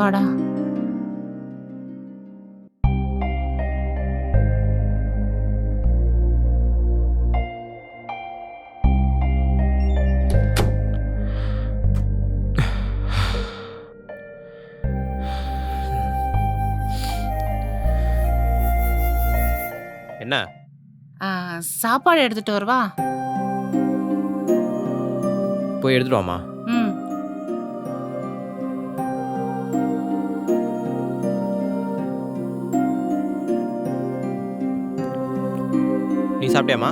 வாடா. என்ன? சாப்பாடு எடுத்துட்டு வரவா? போய் எடுத்துட்டு வாமா. ம். நீ சாப்பிட்டியாம்மா?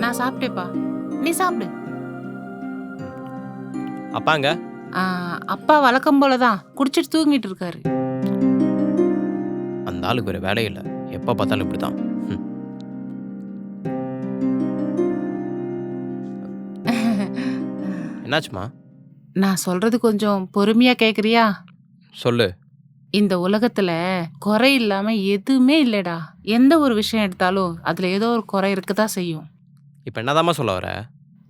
நான் சாப்பிட்டேப்பா. நீ சாப்பிடு. அப்பாங்க? அப்பா வழக்கம் போலதான் குடிச்சிட்டு தூங்கிட்டு இருக்காரு. அந்த ஆளுக்கு வேற வேலையே இல்லை, எப்போ பார்த்தாலும் இப்படிதான். என்னாச்சுமா? நான் சொல்றது கொஞ்சம் பொறுமையா கேக்குறியா? சொல்லு. இந்த உலகத்துல குறை இல்லாம எதுவுமே இல்லடா. எந்த ஒரு விஷயம் எடுத்தாலும் அதுல ஏதோ ஒரு குறை இருக்கதான் செய்யும். இப்போ என்னதாம்மா சொல்ல வர?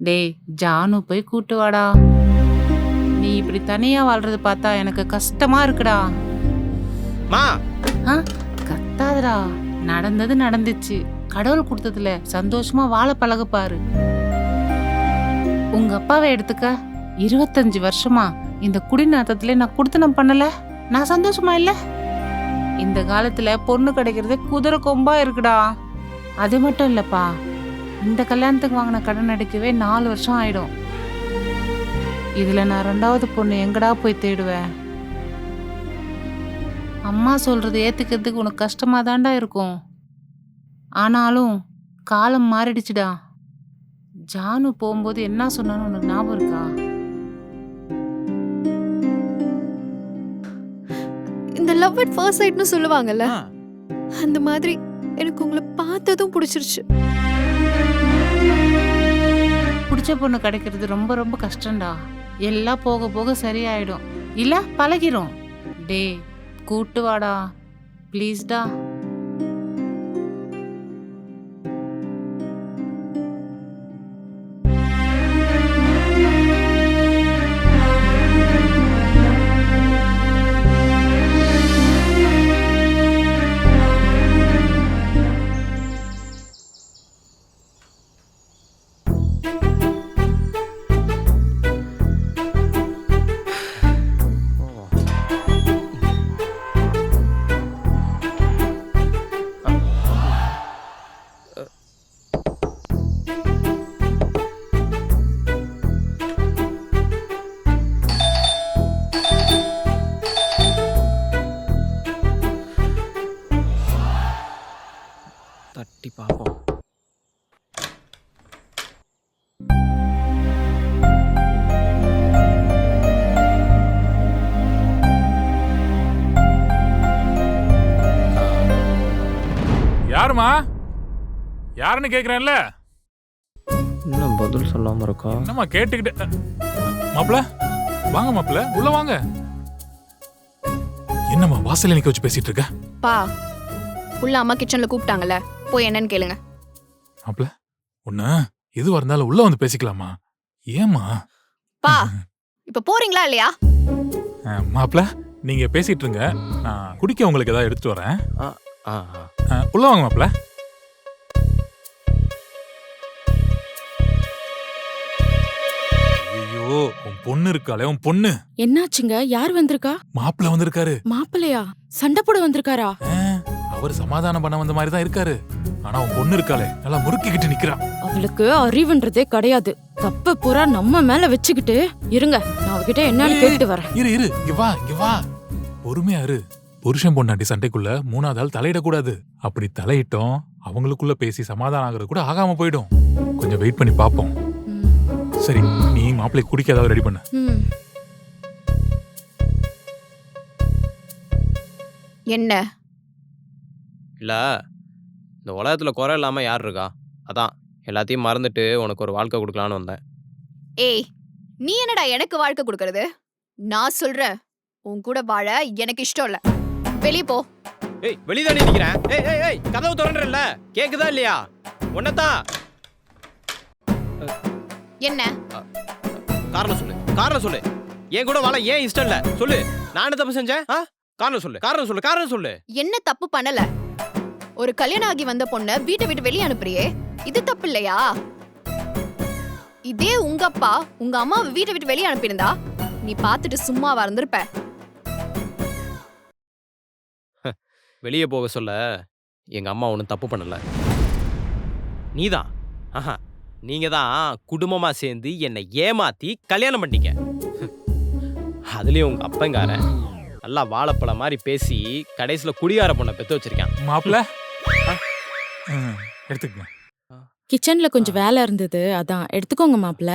டேய், ஜானு போய் கூட்டு வாடா. நீ இப்படி தனியா வாழ்றது பார்த்தா எனக்கு கஷ்டமா இருக்குடா. மா, கத்தாதடா. நடந்தது நடந்துச்சு. கடவுள் கொடுத்ததுல சந்தோஷமா வாழ பழக பாரு. உங்க அப்பாவை எடுத்துக்க. 25 வருஷமா இந்த குடிநாத்தத்துல நான் குடுத்தனம் பண்ணல. நான் சந்தோஷமா இல்ல? இந்த காலத்துல பொண்ணு கிடைக்கிறதே குதிரை கொம்பா இருக்குடா. அது மட்டும் இல்லப்பா, இந்த கல்யாணத்துக்கு வாங்கின கடன் அடைக்கவே 4 வருஷம் ஆயிடும். இதுல நான் 2வது பொண்ணு எங்கடா போய் தேடுவேன்? அம்மா சொல்றது ஏத்துக்கிறதுக்கு உனக்கு கஷ்டமா தான்டா இருக்கும். ஆனாலும் காலம் மாறிடுச்சுடா. ஜானு போகும்போது என்ன சொன்னான்னு உனக்கு ஞாபகம் இருக்கா? இந்த லவ் அட் ஃபர்ஸ்ட் சைட்னு சொல்லுவாங்கல்ல, அந்த மாதிரி எனக்கு உங்களை பார்த்ததும் பிடிச்சிருச்சு. பிடிச்ச பொண்ணு கிடைக்கிறது ரொம்ப ரொம்ப கஷ்டம்டா. எல்லாம் போக போக சரியாயிடும், இல்ல பழகிரும். டே, கூட்டு வாடா ப்ளீஸ்டா. தட்டி பார்ப்போம். யாருமா? யாருன்னு கேக்குறேன்ல. இன்னும் பதில் சொல்லாம இருக்கா? என்னம்மா கேட்டுக்கிட்டு? மாப்பிள வாங்க, மாப்பிள உள்ள வாங்க. என்னம்மா வாசல்ல நிக்க வச்சு பேசிட்டு இருக்க? பா, உள்ள அம்மா கிச்சன்ல கூப்பிட்டாங்கல்ல, போய் என்னன்னு கேளுங்க. மாப்பிள, ஒண்ணு எதுவா இருந்தாலும் உள்ள வந்து பேசிக்கலாமா? ஏமா? பா, இப்ப போறீங்களா இல்லையா? மாப்பிள, நீங்க பேசிட்டு இருங்க, நான் குடிக்க உங்களுக்கு ஏதாவது எடுத்துட்டு வரேன். உள்ள வாங்க மாப்பிள. ஐயோ, உன் பொண்ணு இருக்காளே, உன் பொண்ணு. என்னாச்சுங்க? யார் வந்திருக்கா? மாப்பிள வந்திருக்காரு. மாப்பிளையா? சண்டை போட வந்திருக்காரா? அவர் சமாதானம் பண்ண வந்த மாதிரி தான் இருக்காரு. ஆனா உன் பொண்ணு இருக்காளே, நல்லா முறுக்கிக்கிட்டு நிக்கிறா. அவளுக்கு அறிவுன்றதே கிடையாது. தப்பு பூரா நம்ம மேல வச்சுக்கிட்டு இருங்க, நான் அவகிட்ட என்னன்னு கேட்டு வரேன். இரு இரு, இங்க வா இங்க வா. பொறுமையா இரு. புருஷன் பொண்டாட்டி சண்டைக்குள்ள 3வது ஆள் தலையிடக்கூடாது. அப்படி தலையிட்டோம் அவங்களுக்குள்ள பேசி சமாதானம் ஆகுறது கூட ஆகாம போயிடும். கொஞ்சம் வெயிட் பண்ணி பாப்போம். சரி, நீ மாப்பிள்ளை குடிக்க ஏதாவது ரெடி பண்ணு. என்ன இல்ல, இந்த உலகத்துல குறை இல்லாம யார் இருக்கா? அதான் எல்லாத்தையும் மறந்துட்டு உனக்கு ஒரு வாழ்க்கை கொடுக்கலான்னு வந்தேன். ஏய், நீ என்னடா எனக்கு வாழ்க்கை கொடுக்கறது? நான் சொல்றேன், உன் கூட வாழ எனக்கு இஷ்டம் இல்ல. வெளிய போ. ஏய், வெளியே நிக்கிறேன். ஏய் ஏய் ஏய், கதவு திறன்றல்ல, கேக்குதா இல்லையா? உன்னதான். என்ன காரணம் சொல்லு, காரணம் சொல்லு. என் கூட வாழ ஏன் இஷ்டம் இல்ல சொல்லு. நான் என்ன தப்பு செஞ்சேன்? காரணம் சொல்லு, காரணம் சொல்லு, காரணம் சொல்லு. என்ன தப்பு பண்ணல? ஒரு கல்யாணம் ஆகி வந்த பொண்ண வீட்டை விட்டு வெளியே அனுப்புறியே, இது தப்பு இல்லையா? இதே உங்க அப்பா உங்க அம்மாவை வீட்டை விட்டு வெளியே அனுப்பியிருந்தா நீ பார்த்துட்டு சும்மாவா இருந்திருப்ப? வெளியே போக சொல்ல எங்க அம்மா ஒன்றும் தப்பு பண்ணல. நீதான் நீங்க தான் குடும்பமா சேர்ந்து என்னை ஏமாத்தி கல்யாணம் பண்ணீங்க. அதுலயும் உங்க அப்பங்காரன் நல்லா வாழைப்பழம் மாதிரி பேசி கடைசியில குடியார பொண்ணை பெத்து வச்சிருக்கான். மாப்பிள்ள எடுத்துக்கங்க. கிச்சன்ல கொஞ்சம் வேலை இருந்தது, அதான் எடுத்துக்கோங்க மாப்பிள்ள.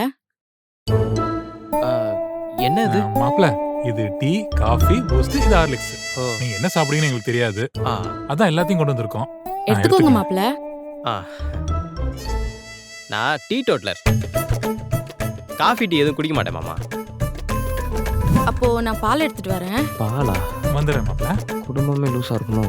என்ன இது? மாப்பிள்ள இது டீ, காஃபி, பூஸ்ட், இது ஹார்லிக்ஸ். ஓ. நீங்க என்ன சாப்பிடுறீங்கன்னு எங்களுக்கு தெரியாது, ஆ, அதான் எல்லாத்தையும் கொண்டு வந்திருக்கோம். எடுத்துக்கோங்க மாப்பிள்ள. ஆ. நான் டீ டோட்லர். காஃபி டீ எதுவும் குடிக்க மாட்டேன் மாமா. அப்போ நான் பால் எடுத்துட்டு வரேன். பாலா? வந்துடுறேன் மாப்பிள்ள. குடும்பமே லூசா இருக்குமோ?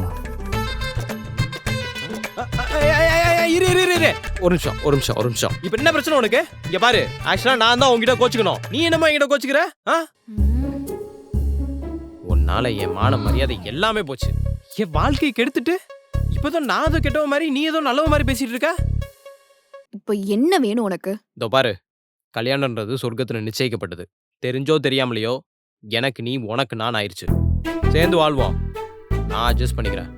இரு இரு இரு, இரு ஒரு நிமிஷம் ஒரு நிமிஷம் ஒரு நிமிஷம். இப்போ என்ன பிரச்சனை உனக்கு? இங்க பாரு, ஆக்சுவலா நான் தான் உங்ககிட்ட கோச்சுக்கணும். நீ என்னமா என்கிட்ட கோச்சுக்கிற? உன்னால என் மான மரியாதை எல்லாமே போச்சு. என் வாழ்க்கையை கெடுத்துட்டு இப்பதான் நான் ஏதோ கெட்டவ மாதிரி நீ ஏதோ நல்லவ மாதிரி பேசிட்டு இருக்க. இப்ப என்ன வேணும் உனக்கு? இதோ பாரு, கல்யாணம்ன்றது சொர்க்கத்துல நிச்சயிக்கப்பட்டது. தெரிஞ்சோ தெரியாமலையோ எனக்கு நீ உனக்கு நான் ஆயிடுச்சு. சேர்ந்து வாழ்வோம். நான் அட்ஜஸ்ட் பண்ணிக்கிறேன்.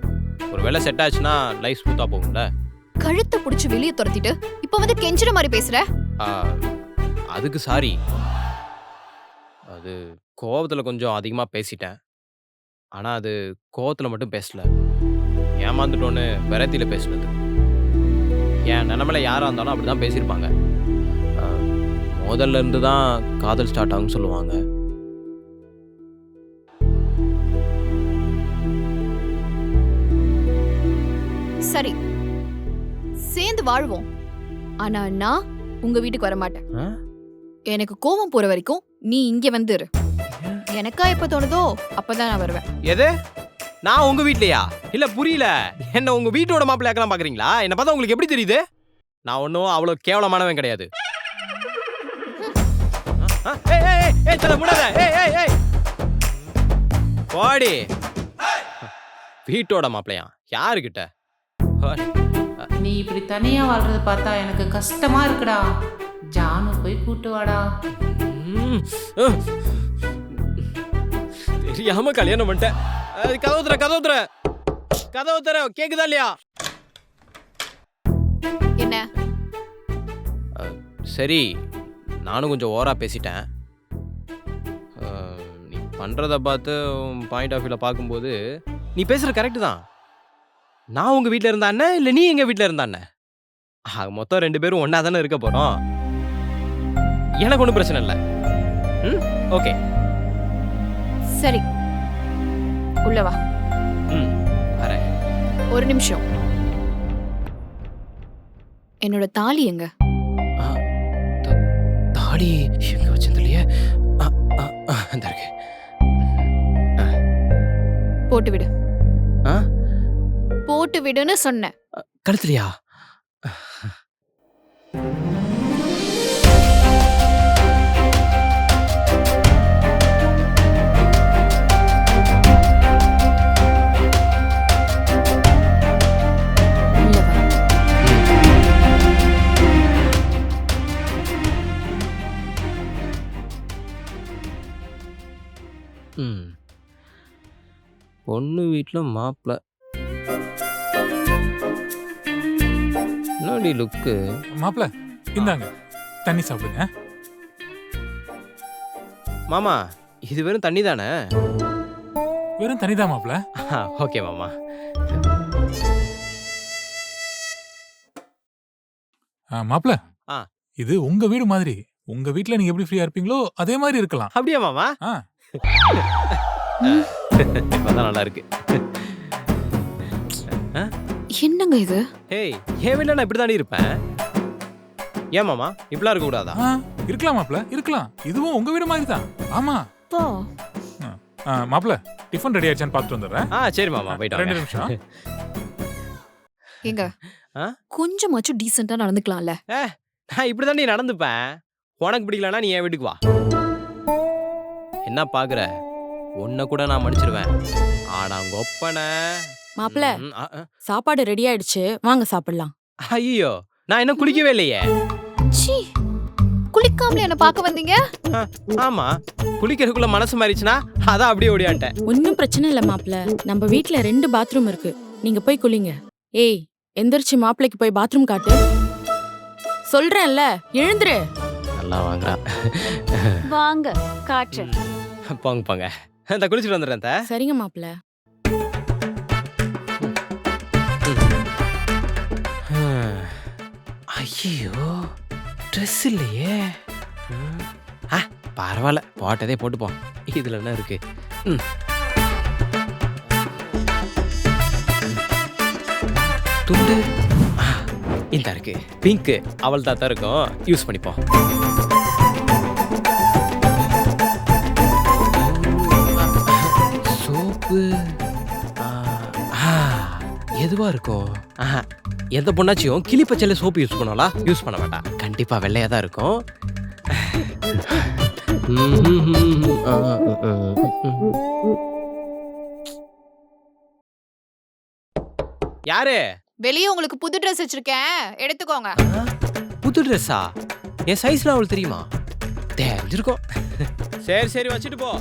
ஒரு வேளை செட் ஆச்சுன்னா லைஃப் ஸ்மூத்தா போகும்ல. கழுத்தை புடிச்சு வெளியே துரத்திட்டு இப்ப வந்து கெஞ்சுற மாதிரி பேசுற. அதுக்கு சாரி. அது கோவத்துல கொஞ்சம் அதிகமா பேசிட்டேன். ஆனா அது கோவத்துல மட்டும் பேசல, ஏமாந்துட்டோன்னு விரத்தியில பேசுனது. என் நிலைமையில யாரா இருந்தாலும் அப்படிதான் பேசியிருப்பாங்க. முதல்ல இருந்து தான் காதல் ஸ்டார்ட் ஆகும்னு சொல்லுவாங்க. சரி, சேர்ந்து வாழ்வோம். ஆனா நான் உங்க வீட்டுக்கு வர மாட்டேன். எனக்கு கோவம் போற வரைக்கும் நீ இங்க வந்துரு. எனக்கா எப்ப தோணுதோ அப்பதான் நான் வருவேன். எது? நான் உங்க வீட்லயா? இல்ல புரியல. என்ன உங்க வீட்டோட மாப்பிள்ளை ஆக்கலாம் பாக்குறீங்களா? என்ன பார்த்தா உங்களுக்கு எப்படி தெரியுது? நான் ஒன்னும் அவ்வளவு கேவலமானவன் கிடையாது. போடி. வீட்டோட மாப்பிள்ளையா? யாருகிட்ட? நீ இப்படி தனியா வாழ்றது பார்த்தா எனக்கு கஷ்டமா இருக்குடா. ஜானு போய் கூட்டு வாடா. தெரியாம கல்யாணம் பண்ணிட்டேன். கதவு தர கதவு தர கதவு தர. கேக்குதா இல்லையா? என்ன? சரி, நானும் கொஞ்சம் ஓவரா பேசிட்டேன். நீ பண்றத பார்த்து பாயிண்ட் ஆஃப் வியூல பார்க்கும்போது நீ பேசுற கரெக்ட் தான். நான் உங்க வீட்டில் இருந்த அண்ணன் இல்லை நீ எங்க வீட்டில் இருந்த அண்ணன், மொத்தம் 2 பேரும் ஒன்னா தானே இருக்க போறோம். எனக்கு ஒன்றும் பிரச்சனை இல்லை. ஓகே சரி, உள்ள வா. வரேன். ஒரு நிமிஷம். என்னோட தாலி எங்க? தாடி எங்க வச்சிருந்தலையே. அந்த இருக்கு. போட்டு விடு. போட்டு விடுன்னு சொன்னேன். கழுத்துலையா? பொண்ணு வீட்டில் மாப்பிள்ள என்னடி லுக்கு? மாப்பிள்ள இந்தாங்க தண்ணி சாப்பிடுங்க. மாமா இது வெறும் தண்ணி தானே? வெறும் தண்ணி தான் மாப்பிள்ள. ஓகே மாமா. மாப்பிள்ள ஆ. இது உங்க வீடு மாதிரி. உங்க வீட்ல நீங்க எப்படி ஃப்ரீயா இருப்பீங்களோ அதே மாதிரி இருக்கலாம். அப்படியா மாமா? இப்பதான் நல்லா இருக்கு. என்னங்க இது? ஹேய், என் வீட்டில் நான் இப்படி தானே இருப்பேன். ஏன் மாமா இப்படிலாம் இருக்க கூடாதா? இருக்கலாம் மாப்பிள்ள, இருக்கலாம். இதுவும் உங்க வீடு மாதிரி தான். ஆமா போ. மாப்பிள்ள டிஃபன் ரெடி ஆயிடுச்சான்னு பார்த்துட்டு வந்துடுறேன். சரி மாமா, போயிட்டு 2 நிமிஷம். ஏங்க கொஞ்சமாச்சும் டீசெண்டா நடந்துக்கலாம்ல. நான் இப்படி தான் நீ நடந்துப்பேன். உனக்கு பிடிக்கலன்னா நீ என் வீட்டுக்கு வா. என்ன பாக்குற? உன்னை கூட நான் மன்னிச்சிருவேன். ஆனா உங்க ஒப்பனை மாப்பிள சாப்பாடு ரெடி ஆயிடுச்சு, வாங்க சாப்பிடலாம். ஐயோ, நான் இன்னும் குளிக்கவே இல்லையே. சீ, குளிக்காமல என்ன பார்க்க வந்தீங்க? ஆமா, குளிக்கிறதுக்குள்ள மனசு மாறிச்சுன்னா அதான் அப்படியே ஓடியான்ட்டேன். ஒன்னும் பிரச்சனை இல்ல மாப்பிள, நம்ம வீட்ல 2 பாத்ரூம் இருக்கு, நீங்க போய் குளிங்க. ஏய், எந்திரிச்சு மாப்பிளைக்கு போய் பாத்ரூம் காட்டு. சொல்றேன்ல, எழுந்துரு. நல்லா வாங்குறா. வாங்க காட்டுறேன். போங்க போங்க, இந்த குளிச்சுட்டு வந்துடுறேன் தா. சரிங்க மாப்பிள. ஐயோ, ட்ரெஸ் இல்லையே. பரவாயில்ல, போட்டதே போட்டுப்போம். இதுல என்ன இருக்கு? துண்டு இந்த இருக்கு, பிங்க் அவள் தான் இருக்கும், யூஸ் பண்ணிப்போம். சோப்பு எதுவா இருக்கும்? எந்த பொண்ணாச்சியும் கிளி பச்சையில சோப்பு யூஸ் பண்ணோம்ல, யூஸ் பண்ண மாட்டா. கண்டிப்பா வெள்ளையா தான் இருக்கும். யாரு? வெளியே உங்களுக்கு புது ட்ரெஸ் வச்சிருக்கேன், எடுத்துக்கோங்க. புது ட்ரெஸ்ஸா? என் சைஸ்ல அவளுக்கு தெரியுமா? தெரிஞ்சிருக்கும். சரி சரி, வச்சுட்டு போ.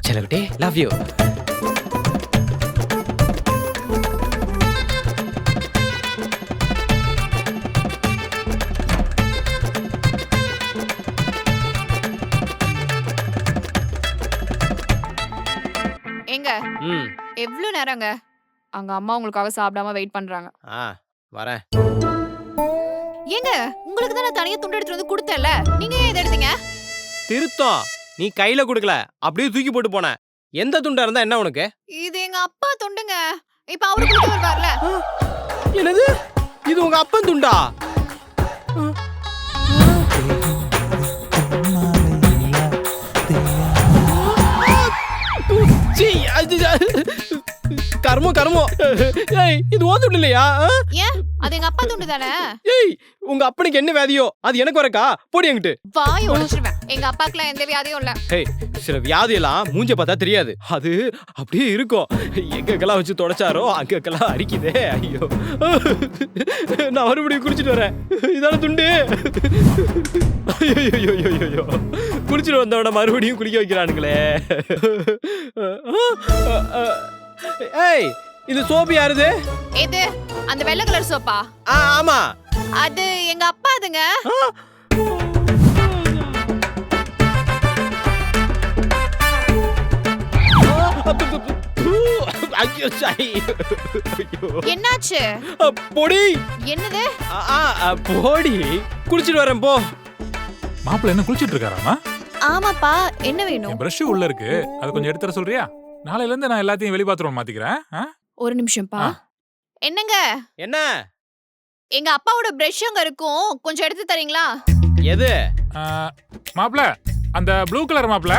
செல்லகுட்டி, லவ் யூ. ஏங்க, எவ்வளவு நேரங்க? அங்க அம்மா உங்களுக்காக சாப்பிடாம வெயிட் பண்றாங்க. வரேன். ஏங்க, உங்களுக்கு தான் நான் தனியா துண்டு எடுத்து வந்து கொடுத்தேன்ல, நீங்க ஏன் இதை எடுத்தீங்க? திருத்தம், நீ கையில கொடுக்கல, அப்படியே தூக்கி போட்டு போன. எந்த துண்டா இருந்தா என்ன உனக்கு? இது எங்க அப்பா துண்டுங்க. இப்ப அவரு கொடுத்து வருவார்ல. என்னது? இது உங்க அப்பன் துண்டா? கர்மோ கர்மோ. ஏய், இது ஓ துண்டு இல்லையா? ஏன்? அது எங்க அப்பா துண்டு தானே. ஏய், உங்க அப்பனுக்கு என்ன வியாதியோ அது எனக்கு வரக்கா? போடி என்கிட்ட. வாய் உடைச்சிருவேன். எங்க அப்பாக்குலாம் எந்த வியாதியும் இல்ல. ஏய், சில வியாதியெல்லாம் மூஞ்ச பார்த்தா தெரியாது, அது அப்படியே இருக்கும். எங்கெல்லாம் வச்சு தொடச்சாரோ அங்கெல்லாம் அரிக்குதே. ஐயோ, நான் மறுபடியும் குளிச்சுட்டு வரேன். இதான துண்டு. ஐயோ, குளிச்சுட்டு வந்தவன மறுபடியும் குளிக்க வைக்கிறானுங்களே. ஏய், இது சோப்பு யாருது? இது அந்த வெள்ளை கலர் சோப்பா? ஆமா, அது எங்க அப்பாதுங்க. என்னாச்சு? பொடி. என்னது? பொடி. குளிச்சுட்டு வரேன் போ. மாப்பிள்ள என்ன குளிச்சிட்டு இருக்காராமா? ஆமாப்பா, என்ன வேணும்? என் பிரஷ் உள்ள இருக்கு, அது கொஞ்சம் எடுத்து தர சொல்றியா? நாளையில இருந்து நான் எல்லாத்தையும் வெளி பாத்ரூம் மாத்திக்கிறேன். ஒரு நிமிஷம்ப்பா. என்னங்க? என்ன? எங்க அப்பாவோட பிரஷ் அங்க இருக்கும், கொஞ்சம் எடுத்து தரீங்களா? எது? மாப்பிள்ள, அந்த ப்ளூ கலர் மாப்பிள்ள.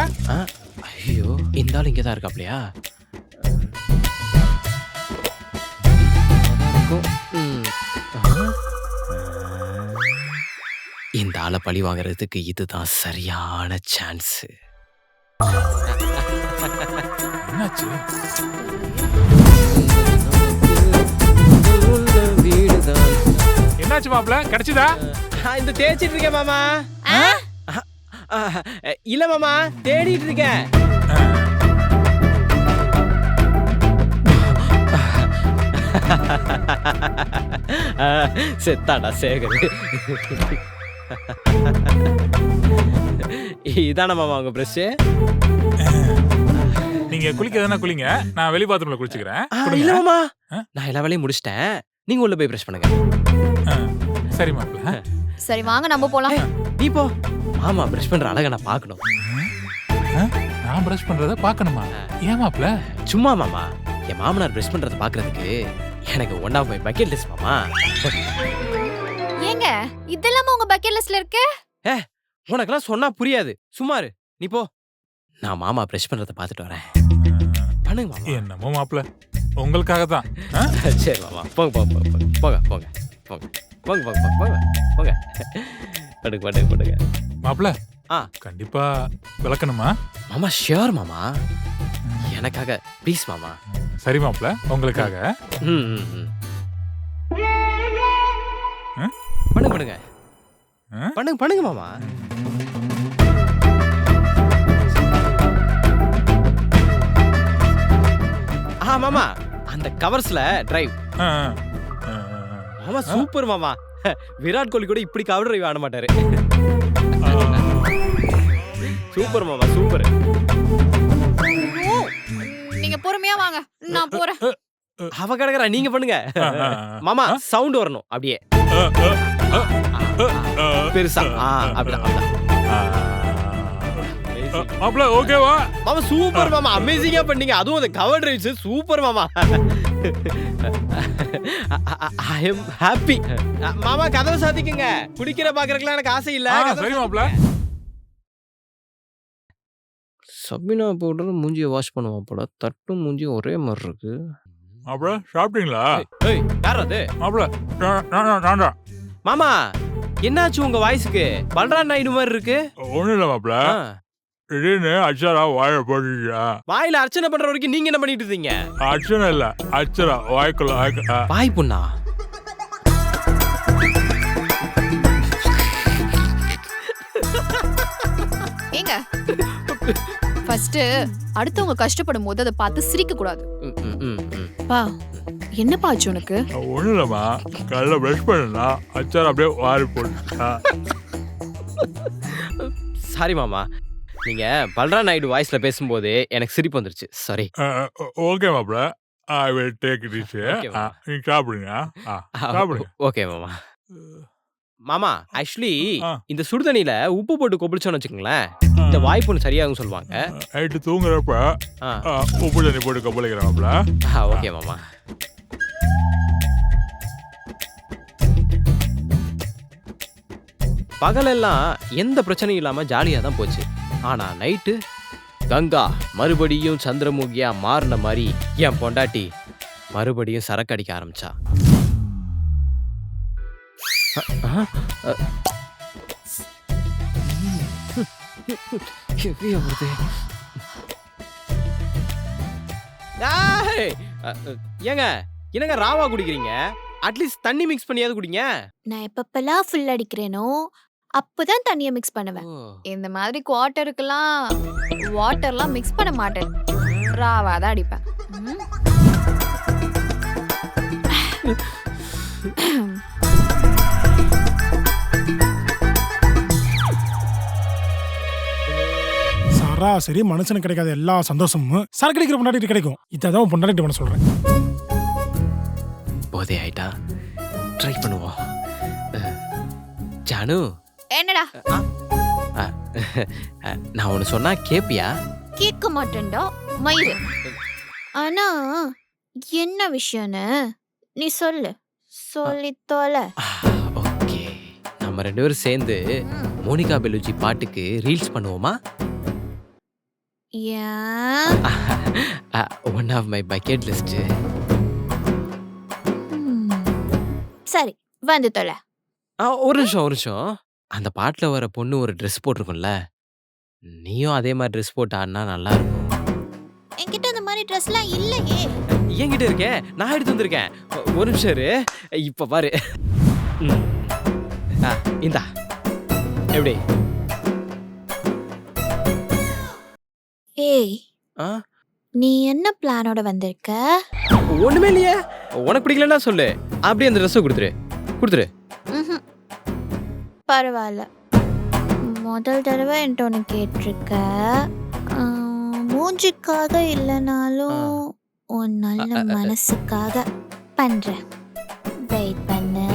ஐயோ, இந்த ஆள் இங்கதான் இருக்காப்லையா? இந்த ஆளை பழி வாங்குறதுக்கு இதுதான் சரியான சான்ஸ். என்னாச்சு? என்னாச்சு மாப்பிள்ள, கிடைச்சதா? இந்த தேய்ச்சிட்டு இருக்கேன் மாமா. இல்ல மாமா, தேடிட்டு இருக்கேன். செத்தாடா சேகர். இதான மாமா உங்க பிரஷ்? நீங்க குளிக்கிறதுனா குளிங்க, நான் வெளி பாத்ரூம்ல குளிச்சுக்கிறேன். இல்ல மாமா, நான் எல்லா வேலையும் முடிச்சிட்டேன், நீங்க உள்ள போய் பிரஷ் பண்ணுங்க. சரி மாப்பிள்ள. சரி வாங்க நம்ம போலாம். நீ போ. மாமா பிரஷ் பண்ற அழகை நான் பார்க்கணும். நான் பிரஷ் பண்றத பார்க்கணுமா? ஏன் மாப்பிள்ள? சும்மா மாமா, என் மாமனார் பிரஷ் பண்றத பார்க்கிறதுக்கு எனக்கு one of my bucket list மாமா. ஏங்க, இதெல்லாம் உங்க பக்கெட் லிஸ்ட்ல இருக்கு? உனக்கெல்லாம் சொன்னா புரியாது, சும்மா இரு. நீ போ, நான் மாமா பிரஷ் பண்றத பார்த்துட்டு வரேன். பண்ணுங்க மாமா. என்னமோ மாப்பிள்ள, உங்களுக்காக தான். சரி மாமா, போங்க போங்க போங்க போங்க போங்க போங்க போங்க போங்க போங்க போங்க. படுங்க படுங்க படுங்க. மாப்பிள்ள, ஆ. கண்டிப்பா விளக்கணுமா? மாமா ஷியோர் மாமா, எனக்காக ப்ளீஸ் மாமா. சரி மாப்ள, உங்களுக்காக. ம், ம், ம். ஆ? பண்ணுங்க பண்ணுங்க ஆ? பண்ணுங்க பண்ணுங்க மாமா. மாமா அந்த கவர்ஸ்ல டிரைவ். ஆ, ஆ, மாமா சூப்பர் மாமா. விராட் கோலி கூட இப்படி கவர் டிரைவ் ஆட மாட்டாரு. ஆ. சூப்பர் மாமா சூப்பர். ஓ, நீங்க பொறுமையா வாங்க, நான் போறேன். அவ கிடக்குறா, நீங்க பண்ணுங்க மாமா. சவுண்ட் வரணும் அப்படியே பெருசா. அப்படிதான் அப்படிதான். மாப்ள ஓகேவா? மாமா சூப்பர் மாமா, அமேசிங்கா பண்ணீங்க. அதுவும் அந்த கவர் டிரைவ்ஸ் சூப்பர் மாமா. ஐ அம் ஹாப்பி. மாமா கதவை சாத்திக்கங்க. குடிக்கிற பாக்குறதுக்குலாம் எனக்கு ஆசை இல்ல. சரி மாப்ள. சபினா பவுடர் மூஞ்சியை வாஷ் பண்ணுவான் போல. தட்டும் மூஞ்சியும் ஒரே மாதிரி இருக்கு. மாப்ள சாப்பிட்டீங்களா? ஏய் யார் அது? மாப்ள நான்டா. மாமா என்னாச்சு உங்க வாய்ஸ்க்கு? பல்ராம் நாயுடு மாதிரி இருக்கு. ஒண்ணும் இல்ல மாப்ள, திடீர்னு அச்சரா வாயை போட்டுச்சா. வாயில அர்ச்சனை பண்ற வரைக்கும் நீங்க என்ன பண்ணிட்டு இருந்தீங்க? அச்சனை இல்ல, அச்சரா வாய்க்குள்ள. வாய் புண்ணா? ஏங்க, ஃபர்ஸ்ட் அடுத்தவங்க கஷ்டப்படும் போது அதை பார்த்து சிரிக்க கூடாது. பா, என்னப்பா ஆச்சு உனக்கு? ஒண்ணும் இல்லம்மா, காலைல பிரஷ் பண்ணா அச்சரா அப்படியே வாரி போட்டுச்சா. சாரி மாமா, நீங்க பல்ராம் நாயுடு வாய்ஸ்ல பேசும்போது எனக்கு சிரிப்பு வந்துருச்சு. சாரி. ஓகே மாப்ள, I will take it easy. நீங்க சாப்பிடுங்க. சாப்பிடுங்க. ஓகே மாமா. மாமா ஆக்சுவலி இந்த சுடுதண்ணில உப்பு போட்டு கொப்பளிச்சோன்னு வச்சுக்கோங்களேன், இந்த வாய்ப்புன்னு சரியாகும் சொல்லுவாங்க. நைட்டு தூங்குறப்ப உப்பு தண்ணி போட்டு கொப்பளிக்கிறேன் மாப்ள. ஓகே மாமா. பகலெல்லாம் எந்த பிரச்சனையும் இல்லாம ஜாலியா தான் போச்சு. ஆனா நைட்டு கங்கா மறுபடியும் சந்திரமுகியா மாறின மாதிரி என் பொண்டாட்டி மறுபடியும் சரக்கு அடிக்க ஆரம்பிச்சா. ஏங்க என்னங்க ராவா குடிக்கிறீங்க? அட்லீஸ்ட் தண்ணி மிக்ஸ் பண்ணியாவது குடிங்க. நான் எப்பப்பெல்லாம் ஃபுல் அடிக்கிறேனோ அப்பதான் தண்ணியை மிக்ஸ் பண்ணுவேன். இந்த மாதிரி வாட்டர்லாம் மிக்ஸ் பண்ண மாட்டேன், ராவா தான் அடிப்பேன். சராசரி மனுஷனுக்கு கிடைக்காத எல்லா சந்தோஷமும் சரக்கு அடிக்கிற பொண்டாட்டி கிடைக்கும். இதான் பொண்டாட்டி பண்ண சொல்றேன். போதே ஆயிட்டா, ட்ரை பண்ணுவோம். ஜானு, என்னடா? நான் ஒன்னு சொன்னா கேப்பியா? கேட்க மாட்டேன்டா மயிறு. ஆனா என்ன விஷயம்னு நீ சொல்லு, சொல்லி தொலை. ஓகே, நம்ம ரெண்டு பேரும் சேர்ந்து மோனிகா பெலுஜி பாட்டுக்கு ரீல்ஸ் பண்ணுவோமா? One of my bucket list. சரி, வந்து தொலை. ஒரு நிமிஷம். அந்த பாட்டுல வர பொண்ணு ஒரு ட்ரெஸ் போட்டிருக்கும்ல, நீயும் அதே மாதிரி ட்ரெஸ் போட்டு ஆடினா நல்லா இருக்கும். என்கிட்ட அந்த மாதிரி ட்ரெஸ்லாம் இல்லையே. என்கிட்ட இருக்கே, நான் எடுத்து வந்திருக்கேன். ஒரு நிமிஷம் இரு, இப்ப பாரு. இந்தா, எப்படி? ஏய், நீ என்ன பிளானோட வந்திருக்க? ஒண்ணுமே இல்லையே. உனக்கு பிடிக்கலன்னா சொல்லு, அப்படியே அந்த ட்ரெஸ் கொடுத்துரு. பரவாயில்ல, முதல் தடவை என்கிட்ட ஒன்று கேட்டிருக்க. மூஞ்சிக்காக இல்லைனாலும் உன் நல்ல மனசுக்காக பண்றேன். வெயிட் பண்ணு.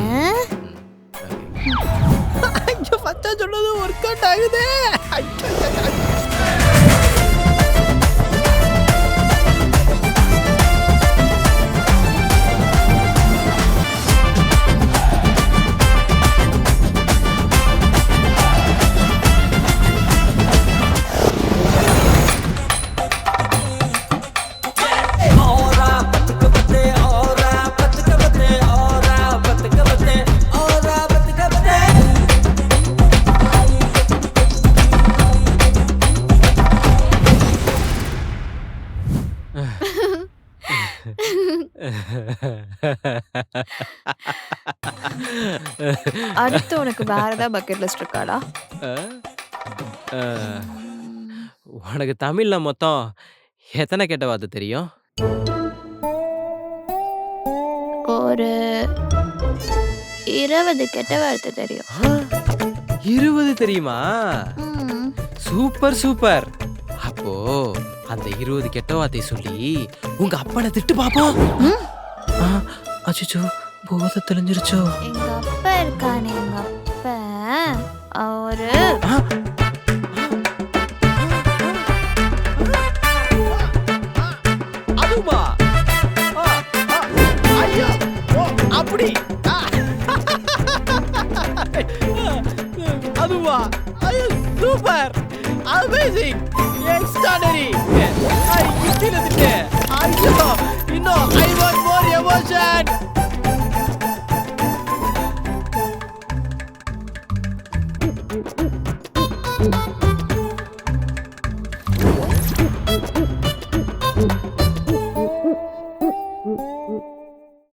சொன்னது ஒர்க் அவுட் ஆகுது. அடுத்து உனக்கு வேற ஏதாவது பக்கெட் லிஸ்ட் இருக்காடா? உனக்கு தமிழ்ல மொத்தம் எத்தனை கெட்ட வார்த்தை தெரியும்? ஒரு 20 கெட்ட வார்த்தை தெரியும். 20 தெரியுமா? Super super. அப்போ அந்த 20 கெட்ட வார்த்தை சொல்லி உங்க அப்பனை திட்டு பாப்போம். அச்சோ போத தெளிஞ்சிருச்சோ. எங்க அப்பா இருக்கானே, எங்க அப்பா அவரு அதுவா? ஐயோ அப்படி அதுவா? Super, amazing, extraordinary. ஐயோ இன்னும் ஐ வாண்ட் மோர் எமோஷன்.